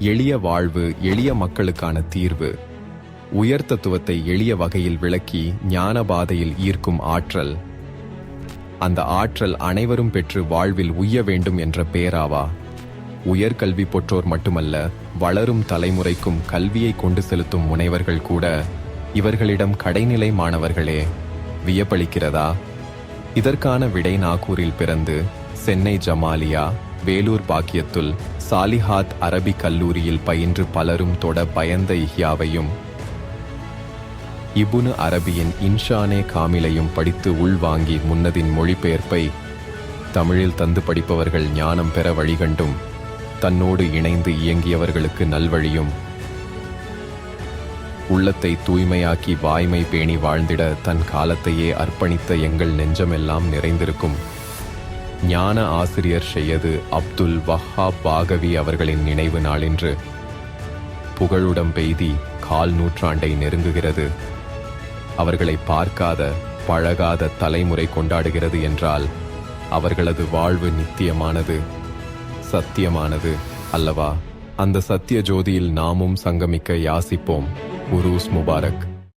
எளிய வாழ்வு, எளிய மக்களுக்கான தீர்வு. உயர் தத்துவத்தை எளிய வகையில் விளக்கி ஞான பாதையில் ஈர்க்கும் ஆற்றல். அந்த ஆற்றல் அனைவரும் பெற்று வாழ்வில் உய்ய வேண்டும் என்ற பேராவா. உயர்கல்வி பெற்றோர் மட்டுமல்ல, வளரும் தலைமுறைக்கும் கல்வியை கொண்டு செலுத்தும் முனைவர்கள் கூட இவர்களிடம் கடைநிலை மாணவர்களே. வியப்பளிக்கிறதா? இதற்கான விடை நாகூரில் பிறந்து சென்னை ஜமாலியா, வேலூர் பாக்கியத்துல், சாலிஹாத் அரபி கல்லூரியில் பயின்று பலரும் தொட பயந்த இஹ்யாவையும் இபுனு அரபியின் இன்ஷானே காமிலையும் படித்து உள்வாங்கி முன்னதின் மொழிபெயர்ப்பை தமிழில் தந்து படிப்பவர்கள் ஞானம் பெற வழிகண்டும் தன்னோடு இணைந்து இயங்கியவர்களுக்கு நல்வழியும். உள்ளத்தை தூய்மையாக்கி வாய்மை பேணி வாழ்ந்திட தன் காலத்தையே அர்ப்பணித்த எங்கள் நெஞ்சமெல்லாம் நிறைந்திருக்கும் ஞான ஆசிரியர் ஷையது அப்துல் வஹாப் பாகவி அவர்களின் நினைவு நாளின்று புகழுடம் பெய்தி 1/4 நூற்றாண்டை நெருங்குகிறது. அவர்களை பார்க்காத பழகாத தலைமுறை கொண்டாடுகிறது என்றால் அவர்களது வாழ்வு நித்தியமானது, சத்தியமானது அல்லவா? அந்த சத்திய ஜோதியில் நாமும் சங்கமிக்க யாசிப்போம். உருஸ் முபாரக்.